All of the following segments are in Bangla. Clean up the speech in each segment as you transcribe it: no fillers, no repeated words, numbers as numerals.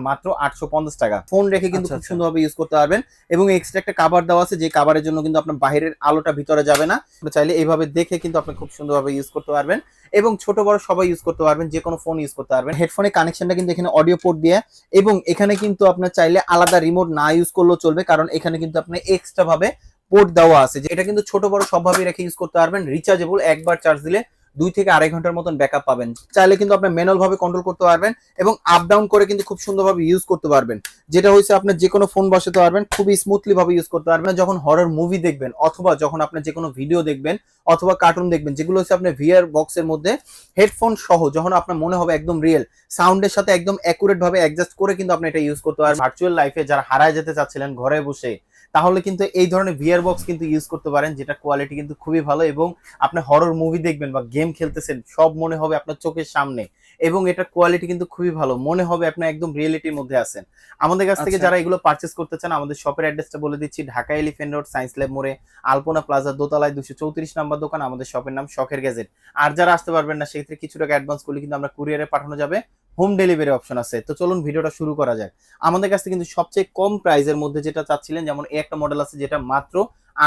মাত্র 850 টাকা। ফোন রেখে কিন্তু খুব সুন্দরভাবে ইউজ করতে পারবেন এবং এক্সট্রা একটা কভার দেওয়া আছে, যে কভারের জন্য কিন্তু আপনার বাইরের আলোটা ভিতরে যাবে না। চাইলে এইভাবে দেখে কিন্তু আপনি খুব সুন্দরভাবে ইউজ করতে পারবেন এবং ছোট বড় সবাই ইউজ করতে পারবেন, যে কোনো ফোন ইউজ করতে পারবেন। হেডফোনের কানেকশনটা কিন্তু এখানে অডিও পোর্ট দিয়ে, এবং এখানে কিন্তু আপনার চাইলে আলাদা রিমোট না ইউজ করলেও চলবে, কারণ এখানে কিন্তু আপনি এক্সট্রা ভাবে পোর্ট দেওয়া আছে, যে এটা কিন্তু ছোট বড় সবভাবে রেখে ইউজ করতে পারবেন। রিচার্জেবল, একবার চার্জ দিলে 2 থেকে 2.5 ঘন্টার মতন ব্যাকআপ পাবেন। চাইলে কিন্তু আপনি ম্যানুয়াল ভাবে কন্ট্রোল করতে পারবেন এবং আপ ডাউন করে কিন্তু খুব সুন্দরভাবে ইউজ করতে পারবেন, যেটা হচ্ছে আপনার যে কোনো ফোন বসাতে পারবেন, খুবই স্মুথলি ভাবে ইউজ করতে পারবেন। যখন হরর মুভি দেখবেন অথবা যখন আপনি যে কোনো ভিডিও দেখবেন অথবা কার্টুন দেখবেন, যেগুলো হচ্ছে আপনার ভিআর বক্সের মধ্যে হেডফোন সহ, যখন আপনার মনে হবে একদম রিয়েল সাউন্ডের সাথে একদম অ্যাকুরেট ভাবে অ্যাডজাস্ট করে কিন্তু আপনি এটা ইউজ করতে পারবেন। ভার্চুয়াল লাইফে যারা হারায় যেতে চাচ্ছিলেন ঘরে বসে, তাহলে কিন্তু এই ধরনের ভিআর বক্স কিন্তু ইউজ করতে পারেন, যেটা কোয়ালিটি কিন্তু খুবই ভালো, এবং আপনি হরর মুভি দেখবেন বা গেম খেলতেছেন সব মনে হবে আপনার চোখের সামনে, এবং এটা কোয়ালিটি কিন্তু খুবই ভালো, মনে হবে আপনি একদম রিয়েলিটির মধ্যে আছেন। আমাদের কাছ থেকে যারা এগুলো পারচেজ করতে চান, আমাদের শপের অ্যাড্রেসটা বলে দিচ্ছি, Dhaka elephant road, science lab মোড়ে, আলপনা প্লাজা দোতলায় 234 নাম্বার দোকান। আমাদের শপের নাম শখের গ্যাজেট। আর যারা আসতে পারবেন না, সেক্ষেত্রে কিছু টাকা অ্যাডভান্স করলে কিন্তু আমরা কুরিয়ারে পাঠানো যাবে, হোম ডেলিভারি অপশন আছে। তো চলুন ভিডিওটা শুরু করা যাক। আমাদের কাছে কিন্তু সবচেয়ে কম প্রাইসের মধ্যে যেটা চাচ্ছিলেন, যেমন এই একটা মডেল আছে যেটা মাত্র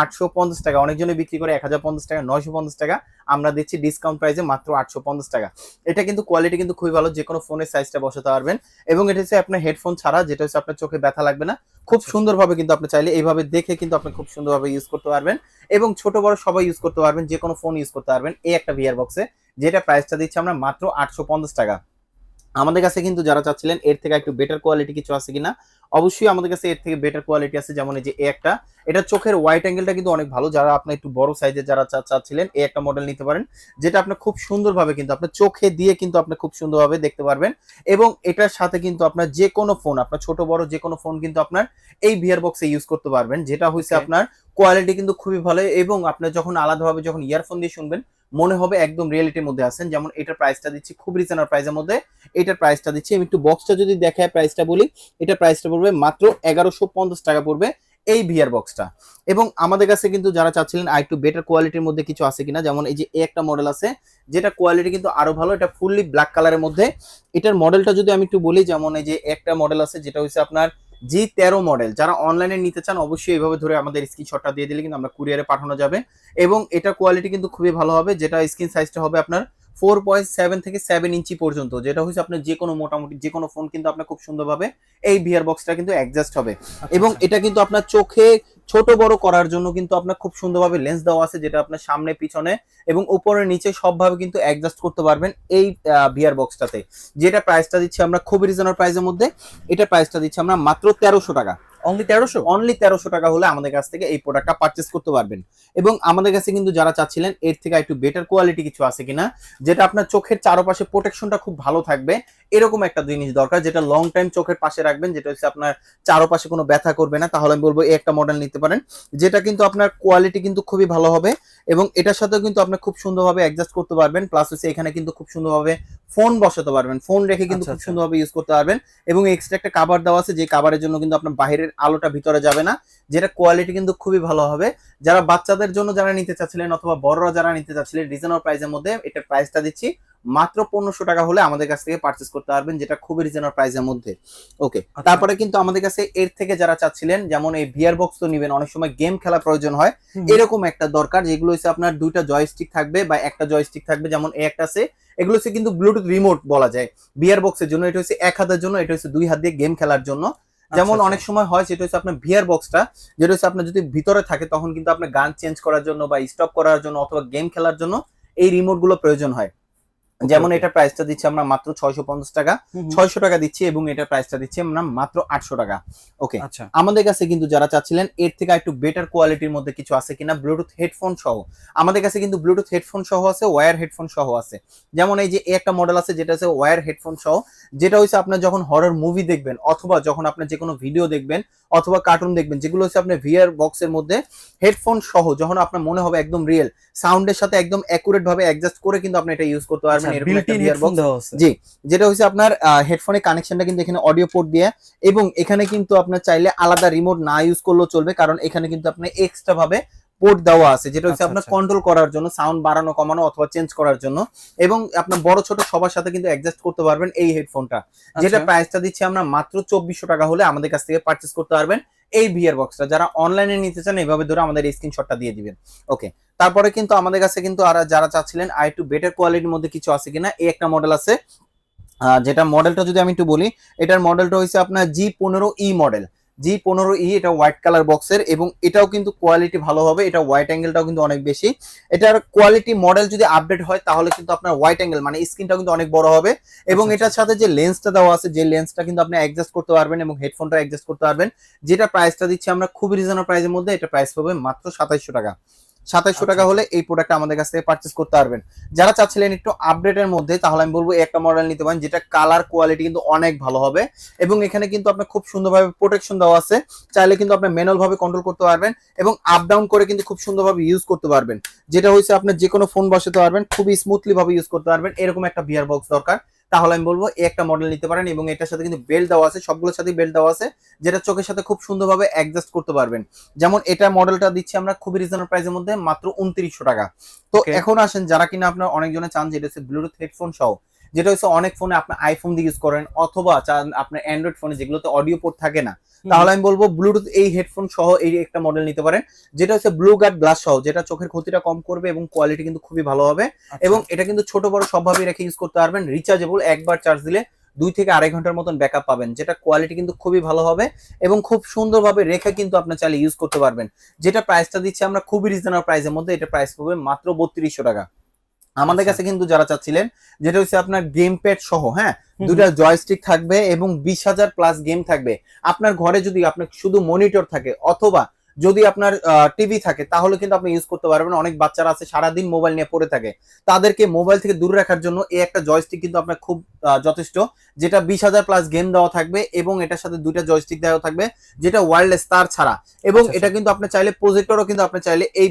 850 টাকা, অনেকজনে বিক্রি করে 1050 টাকা, 950 টাকা, আমরা দিচ্ছি ডিসকাউন্ট প্রাইসে মাত্র 850 টাকা। এটা কিন্তু কোয়ালিটি কিন্তু খুবই ভালো, যে কোনো ফোনের সাইজটা বসাতে পারবেন, এবং এটা হচ্ছে আপনার হেডফোন ছাড়া, যেটা হচ্ছে আপনার চোখে ব্যথা লাগবে না। খুব সুন্দরভাবে কিন্তু আপনি চাইলে এইভাবে দেখে কিন্তু আপনি খুব সুন্দরভাবে ইউজ করতে পারবেন, এবং ছোট বড় সবাই ইউজ করতে পারবেন, যে কোনো ফোন ইউজ করতে পারবেন এই একটা ভিআর বক্সে, যেটা প্রাইসটা দিচ্ছি আমরা মাত্র 850 টাকা। আমাদের কাছে কিন্তু যারা চাচ্ছিলেন এর থেকে একটু বেটার কোয়ালিটি কিছু আছে কিনা, অবশ্যই আমাদের কাছে এর থেকে বেটার কোয়ালিটি আছে। যেমন এই যে একটা, এটা চোখের ওয়াইড অ্যাঙ্গেলটা কিন্তু অনেক ভালো, যারা আপনি একটু বড় সাইজের যারা চাচ্ছিলেন এই একটা মডেল নিতে পারেন, যেটা আপনি খুব সুন্দরভাবে কিন্তু আপনার চোখে দিয়ে কিন্তু আপনি খুব সুন্দরভাবে দেখতে পারবেন, এবং এটার সাথে কিন্তু আপনার যে কোনো ফোন, আপনার ছোট বড় যে কোনো ফোন কিন্তু আপনার এই ভিআর বক্সে ইউজ করতে পারবেন, যেটা হচ্ছে আপনার কোয়ালিটি কিন্তু খুবই ভালো, এবং আপনি যখন আলাদাভাবে যখন ইয়ারফোন দিয়ে শুনবেন মনে হবে একদম রিয়েলিটির মধ্যে আছেন। যেমন এটার প্রাইসটা দিচ্ছি খুব রিজনেবল প্রাইসের মধ্যে, এটার প্রাইসটা দিচ্ছি আমি একটু বক্সটা যদি দেখায় প্রাইসটা বলি, এটার প্রাইসটা পড়বে মাত্র 1150 টাকা পড়বে এই ভিআর বক্সটা। এবং আমাদের কাছে কিন্তু যারা চাচ্ছিলেন আর একটু বেটার কোয়ালিটির মধ্যে কিছু আছে কিনা, যেমন এই যে একটা মডেল আছে যেটা কোয়ালিটি কিন্তু আরো ভালো, এটা ফুললি ব্ল্যাক কালারের মধ্যে। এটার মডেলটা যদি আমি একটু বলি, যেমন এই যে একটা মডেল আছে যেটা হচ্ছে আপনার G13 মডেল, যারা অনলাইনে নিতে চান অবশ্যই এইভাবে ধরে আমাদের স্ক্রিনশটটা দিয়ে দিলে কিন্তু আমরা কুরিয়ারে পাঠানো যাবে, এবং এটা কোয়ালিটি কিন্তু খুবই ভালো হবে, যেটা স্ক্রিন সাইজটা হবে আপনার 4.7 থেকে 7 ইঞ্চি পর্যন্ত, যেটা হচ্ছে আপনার যে কোনো মোটামুটি যে কোনো ফোন কিন্তু আপনার খুব সুন্দরভাবে এই ভিআর বক্সটা কিন্তু অ্যাডজাস্ট হবে। এবং এটা কিন্তু আপনার চোখে ছোট বড় করার জন্য কিন্তু আপনার খুব সুন্দরভাবে লেন্স দেওয়া আছে, যেটা আপনার সামনে পিছনে এবং উপরে নিচে সবভাবে কিন্তু অ্যাডজাস্ট করতে পারবেন এই ভিআর বক্সটাতে, যেটা প্রাইসটা দিচ্ছি আমরা খুব রিজনেবল প্রাইসের মধ্যে। এটা প্রাইসটা দিচ্ছি আমরা মাত্র 1300 টাকা। অনলি 1300 টাকা হলে আমাদের কাছ থেকে এই প্রোডাক্টটা পারচেজ করতে পারবেন। এবং আমাদের কাছে কিন্তু যারা চাচ্ছিলেন এর থেকে একটু বেটার কোয়ালিটি কিছু আছে কিনা, যেটা আপনার চোখের চারপাশে প্রোটেকশনটা খুব ভালো থাকবে, এরকম একটা জিনিস দরকার, যেটা লং টাইম চোখের পাশে রাখবেন, যেটা হচ্ছে আপনার চারপাশে কোনো ব্যথা করবে না, তাহলে আমি বলবো এই একটা মডেল নিতে পারেন, যেটা কিন্তু আপনার কোয়ালিটি কিন্তু খুবই ভালো হবে, এবং এটার সাথেও কিন্তু আপনি খুব সুন্দরভাবে অ্যাডজাস্ট করতে পারবেন। প্লাস হচ্ছে এখানে কিন্তু খুব সুন্দরভাবে ফোন বসাতে পারবেন, ফোন রেখে কিন্তু খুব সুন্দরভাবে ইউজ করতে পারবেন, এবং এক্সট্রা একটা কভার দেওয়া আছে, যে কভারের জন্য কিন্তু আপনার বাইরের আলোটা ভিতরে যাবে না, যেটা কোয়ালিটি কিন্তু খুবই ভালো হবে। যারা বাচ্চাদের জন্য যারা নিতে চাচ্ছিলেন অথবা বড়রা যারা নিতে চাচ্ছিলেন রিজনেবল প্রাইসের মধ্যে, এটার প্রাইসটা দিচ্ছি মাত্র 1500 টাকা হলে আমাদের কাছ থেকে পারচেজ করতে পারবেন, যেটা খুবই রিজনেবল প্রাইসের মধ্যে। ওকে, তারপরে কিন্তু আমাদের কাছে এর থেকে যারা চাচ্ছিলেন, যেমন এই ভিআর বক্স তো নেবেন, অনেক সময় গেম খেলা প্রয়োজন হয়, এরকম একটা দরকার, যেগুলো হচ্ছে আপনার দুইটা জয়স্টিক থাকবে বা একটা জয়স্টিক থাকবে, যেমন এই একটা আছে, এগুলো হচ্ছে কিন্তু ব্লুটুথ রিমোট বলা যায় ভিআর বক্সের জন্য। এটা হচ্ছে এক হাতের জন্য, এটা হচ্ছে দুই হাত দিয়ে গেম খেলার জন্য। যেমন অনেক সময় হয় সেটা হচ্ছে আপনার ভিআর বক্সটা যেটা হচ্ছে আপনার যদি ভিতরে থাকে, তখন কিন্তু আপনার গান চেঞ্জ করার জন্য বা স্টপ করার জন্য অথবা গেম খেলার জন্য এই রিমোট গুলো প্রয়োজন হয়। যেমন এটা প্রাইসটা দিচ্ছি আমরা মাত্র 650 টাকা, 600 টাকা দিচ্ছি, এবং এটা প্রাইসটা দিচ্ছি আমরা মাত্র 800 টাকা। ওকে, আমাদের কাছে কিন্তু যারা চাচ্ছিলেন এর থেকে একটু বেটার কোয়ালিটির মধ্যে কিছু আছে কিনা, ব্লুটুথ হেডফোন সহ, আমাদের কাছে কিন্তু ব্লুটুথ হেডফোন সহ আছে, ওয়্যার হেডফোন সহ আছে। যেমন এই যে একটা মডেল আছে যেটা আছে ওয়্যার হেডফোন সহ, যেটা হচ্ছে আপনার যখন হরর মুভি দেখবেন অথবা যখন আপনি যে কোনো ভিডিও দেখবেন অথবা কার্টুন দেখবেন, যেগুলো হচ্ছে আপনার ভিআর বক্সের মধ্যে হেডফোন সহ, যখন আপনার মনে হবে একদম রিয়েল সাউন্ডের সাথে একদম অ্যাকুরেট ভাবে অ্যাডজাস্ট করে কিন্তু আপনি এটা ইউজ করতে পারবেন, এরকম একটা ভিআর বক্স। জি, যেটা হচ্ছে আপনার হেডফোনের কানেকশনটা কিন্তু এখানে অডিও পোর্ট দিয়ে, এবং এখানে কিন্তু আপনার চাইলে আলাদা রিমোট না ইউজ করলেও চলবে, কারণ এখানে কিন্তু আপনি এক্সট্রা ভাবে পোর্ট দেওয়া আছে, যেটা হচ্ছে আচ্ছা, আপনার আচ্ছা। কন্ট্রোল করার জন্য, সাউন্ড বাড়ানো কমানো অথবা চেঞ্জ করার জন্য, এবং আপনার বড় ছোট সবার সাথে কিন্তু অ্যাডজাস্ট করতে পারবেন এই হেডফোনটা, যেটা আচ্ছা। প্রাইসটা দিচ্ছি আমরা মাত্র 2400 টাকা হলে আমাদের কাছ থেকে পারচেস করতে পারবেন এই ভিআর বক্সটা। যারা অনলাইনে নিতে চান এইভাবে ধরে আমাদের স্ক্রিনশটটা দিয়ে দিবেন। ওকে, তারপরে কিন্তু আমাদের কাছে কিন্তু আর যারা চাচ্ছিলেন আর একটু বেটার কোয়ালিটির মধ্যে কিছু আছে কিনা, এই একটা মডেল আছে, যেটা মডেলটা যদি আমি একটু বলি, এটার মডেলটা হচ্ছে আপনার G15E মডেল। G15E, এটা হোয়াইট কালার বক্সের, এবং এটাও কিন্তু কোয়ালিটি ভালো হবে, এটা হোয়াইট অ্যাঙ্গেলটাও কিন্তু অনেক বেশি। এটার কোয়ালিটি মডেল যদি আপডেট হয় তাহলে কিন্তু আপনার হোয়াইট অ্যাঙ্গেল মানে স্ক্রিনটাও কিন্তু অনেক বড় হবে, এবং আচ্ছা, এটার আচ্ছা। সাথে যে লেন্সটা দেওয়া আছে, যে লেন্সটা কিন্তু আপনি অ্যাডজাস্ট করতে পারবেন এবং হেডফোনটা অ্যাডজাস্ট করতে পারবেন, যেটা প্রাইসটা দিচ্ছি আমরা খুবই রিজনেবল প্রাইসের মধ্যে। এটা প্রাইস পাবে মাত্র 2700 টাকা। 2700 আচ্ছা, টাকা আচ্ছা। হলে এই প্রোডাক্টটা আমাদের কাছ থেকে পারচেস করতে পারবেন। যারা চাচ্ছিলেন একটু আপডেটের মধ্যে, তাহলে আমি বলবো একটা মডেল নিতে পারেন, যেটা কালার কোয়ালিটি কিন্তু অনেক ভালো হবে, এবং এখানে কিন্তু আপনার খুব সুন্দরভাবে প্রোটেকশন দেওয়া আছে, চাইলে কিন্তু আপনি ম্যানুয়াল ভাবে কন্ট্রোল করতে পারবেন এবং আপ ডাউন করে কিন্তু খুব সুন্দরভাবে ইউজ করতে পারবেন, যেটা হচ্ছে আপনি যে কোনো ফোন বসাতে পারবেন, খুবই স্মুথলি ভাবে ইউজ করতে পারবেন। এরকম একটা ভিআর বক্স দরকার, তাহলে আমি বলবো এই একটা মডেল নিতে পারেন, এবং এটার সাথে কিন্তু বেল্ট দেওয়া আছে, সবগুলোর সাথে বেল্ট দেওয়া আছে, যেটা চোখের সাথে খুব সুন্দরভাবে অ্যাডজাস্ট করতে পারবেন। যেমন এটা মডেলটা দিচ্ছি আমরা খুবই রিজনেবল প্রাইসের মধ্যে মাত্র 2900 টাকা। তো ওকে। এখন আসেন, যারা কিনা আপনার অনেকজনে চান যেটা হচ্ছে ব্লুটুথ হেডফোন সহ, যেটা হচ্ছে অনেক ফোনে আপনি আইফোন দিয়ে ইউজ করেন অথবা চান আপনার অ্যান্ড্রয়েড ফোনে যেগুলোতে অডিও পোর্ট থাকে না, হুম, তাহলে হুম। আমি বলবো ব্লুটুথ এই হেডফোন সহ এই একটা মডেল নিতে পারেন, যেটা হচ্ছে ব্লু গার্ড গ্লাস সহ, যেটা চোখের ক্ষতিটা কম করবে এবং কোয়ালিটি কিন্তু খুবই ভালো হবে, আচ্ছা। এবং এটা কিন্তু ছোট বড় সবভাবে রেখে ইউজ করতে পারবেন। রিচার্জেবল, একবার চার্জ দিলে 2 থেকে 2.5 ঘন্টার মতন ব্যাকআপ পাবেন, যেটা কোয়ালিটি কিন্তু খুবই ভালো হবে, এবং খুব সুন্দরভাবে রেখে কিন্তু আপনি চাইলে ইউজ করতে পারবেন, যেটা প্রাইসটা দিচ্ছি আমরা খুবই রিজনেবল প্রাইসের মধ্যে। এটা প্রাইস পড়বে মাত্র 3200 টাকা। আমাদের আচ্ছা। কাছে কিন্তু যারা চাচ্ছিলেন যেটা হচ্ছে আপনার গেম প্যাড সহ, হ্যাঁ, হুম, হুম। দুটা জয়স্টিক থাকবে এবং 20,000 প্লাস গেম থাকবে। আপনার ঘরে যদি আপনার শুধু মনিটর থাকে অথবা যদি আপনার টিভি থাকে, তাহলে কিন্তু আপনি ইউজ করতে পারবেন। অনেক বাচ্চারা আছে সারাদিন মোবাইল নিয়ে পড়ে থাকে, তাদেরকে মোবাইল থেকে দূরে রাখার জন্য এই একটা জয়স্টিক কিন্তু আপনার খুব যথেষ্ট, যেটা 20,000 প্লাস গেম দেওয়া থাকবে, এবং এটার সাথে দুইটা জয়স্টিক দেওয়া থাকবে, যেটা ওয়্যারলেস তার ছাড়া, এবং আচ্ছা, আচ্ছা। এটা কিন্তু আপনি চাইলে প্রজেক্টরও কিন্তু আপনি চাইলে এই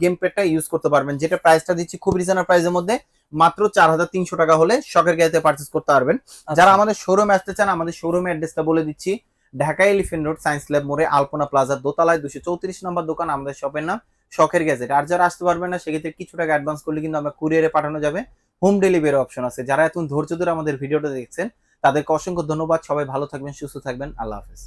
গেম প্যাডটা ইউজ করতে পারবেন, যেটা প্রাইসটা দিচ্ছি খুব রিজনেবল প্রাইসের মধ্যে মাত্র 4300 টাকা হলে শখের গাড়িতে পারচেস করতে পারবেন। যারা আচ্ছা। আমাদের শোরুমে আসতে চান, আমাদের শোরুমের অ্যাড্রেসটা বলে দিচ্ছি, Dhaka elephant road science lab মোড়ে আলপনা প্লাজার দোতলায় 234 নম্বর দোকান, আমাদের শপের নাম শখের গ্যাজেট। আর যারা আসতে পারবেন না, সেক্ষেত্রে কিছু টাকা অ্যাডভান্স করলে কিন্তু আমরা কুরিয়ারে পাঠানো যাবে, হোম ডেলিভারি অপশন আছে। যারা এত ধৈর্য ধরে আমাদের ভিডিওটা দেখছেন, তাদেরকে অসংখ্য ধন্যবাদ। সবাই ভালো থাকবেন, সুস্থ থাকবেন, আল্লাহ হাফেজ।